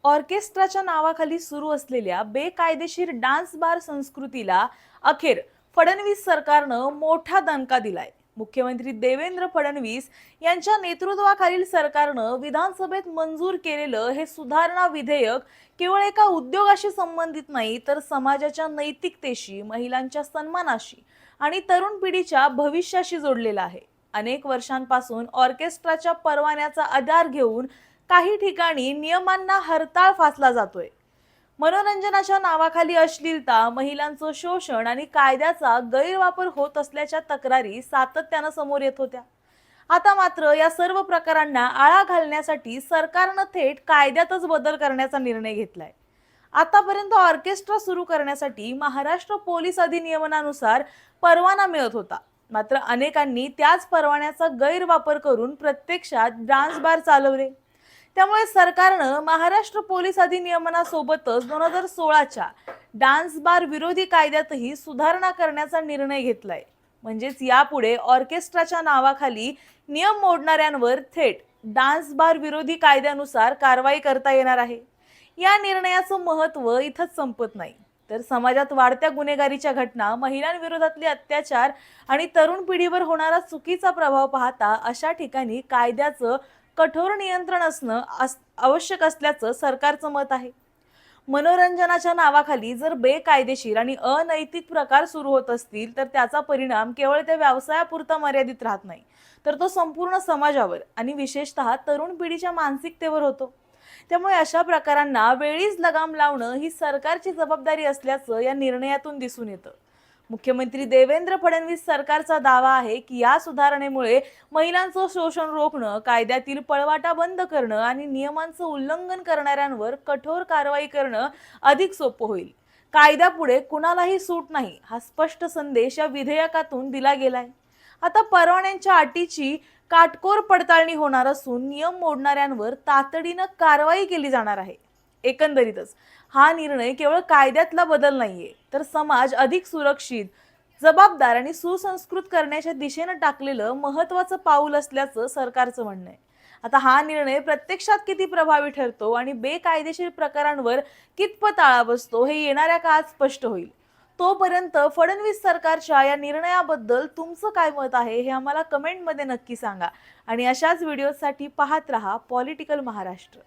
ऑर्केस्ट्राच्या नावाखाली सुरू असलेल्या बेकायदेशीर डान्स बार संस्कृतीला अखेर फडणवीस सरकारनं मोठा दणका दिलाय। मुख्यमंत्री देवेंद्र फडणवीस यांच्या नेतृत्वाखालील सरकारनं विधानसभेत मंजूर केलेलं हे सुधारणा विधेयक केवळ एका उद्योगाशी संबंधित नाही, तर समाजाच्या नैतिकतेशी, महिलांच्या सन्मानाशी आणि तरुण पिढीच्या भविष्याशी जोडलेलं आहे। अनेक वर्षांपासून ऑर्केस्ट्राच्या परवान्याचा आधार घेऊन काही ठिकाणी नियमांना हरताळ फासला जातोय। मनोरंजनाच्या नावाखाली अश्लीलता, महिलांचं शोषण आणि कायद्याचा गैरवापर होत असल्याच्या तक्रारी सातत्यानं समोर येत होत्या। आता मात्र या सर्व प्रकारांना आळा घालण्यासाठी सरकारनं थेट कायद्यातच बदल करण्याचा निर्णय घेतलाय। आतापर्यंत ऑर्केस्ट्रा सुरू करण्यासाठी महाराष्ट्र पोलीस अधिनियमानुसार परवाना मिळत होता, मात्र अनेकांनी त्याच परवान्याचा गैरवापर करून प्रत्यक्षात डान्स बार चालवले। त्यामुळे सरकारनं महाराष्ट्र पोलीस अधिनियमासोबतच 2016च्या डान्स बार विरोधी कायद्यातही सुधारणा करण्याचा निर्णय घेतलाय। म्हणजेच यापुढे ऑर्केस्ट्राच्या नावाखाली नियम मोडणाऱ्यांवर थेट डान्स बार विरोधी कायद्यानुसार कारवाई करता येणार आहे। या निर्णयाचं महत्त्व इथंच संपत नाही, तर समाजात वाढत्या गुन्हेगारीच्या घटना, महिलांविरोधातले अत्याचार आणि तरुण पिढीवर होणारा चुकीचा प्रभाव पाहता अशा ठिकाणी कायद्याचं कठोर नियंत्रण असणं आवश्यक असल्याचं सरकारचं मत आहे। मनोरंजनाच्या नावाखाली जर बेकायदेशीर आणि अनैतिक प्रकार सुरू होत असतील, तर त्याचा परिणाम केवळ त्या व्यवसायापुरता मर्यादित राहत नाही, तर तो संपूर्ण समाजावर आणि विशेषतः तरुण पिढीच्या मानसिकतेवर होतो। त्यामुळे अशा प्रकारांना वेळीच लगाम लावणं ही सरकारची जबाबदारी असल्याचं या निर्णयातून दिसून येतं। मुख्यमंत्री देवेंद्र फडणवीस सरकारचा दावा आहे की या सुधारणेमुळे महिलांचं शोषण रोखणं, कायद्यातील पळवाटा बंद करणं आणि नियमांचं उल्लंघन करणाऱ्यांवर कठोर कारवाई करणं अधिक सोपं होईल। कायद्यापुढे कुणालाही सूट नाही, हा स्पष्ट संदेश या विधेयकातून दिला गेलाय। आता परवान्यांच्या अटीची काटकोर पडताळणी होणार असून नियम मोडणाऱ्यांवर तातडीनं कारवाई केली जाणार आहे। एकंदरीतच हा निर्णय केवळ कायद्यातला बदल नाहीये, तर समाज अधिक सुरक्षित, जबाबदार आणि सुसंस्कृत करण्याच्या दिशेने टाकलेलं महत्त्वाचं पाऊल असल्याचं सरकारचं म्हणणं आहे। आता हा निर्णय प्रत्यक्षात किती प्रभावी ठरतो आणि बेकायदेशीर प्रकारांवर कितपत आळा बसतो हे येणाऱ्या काळात स्पष्ट होईल। तोपर्यंत फडणवीस सरकारच्या या निर्णयाबद्दल तुमचं काय मत आहे हे आम्हाला कमेंटमध्ये नक्की सांगा आणि अशाच व्हिडिओसाठी पाहत रहा पॉलिटिकल महाराष्ट्र।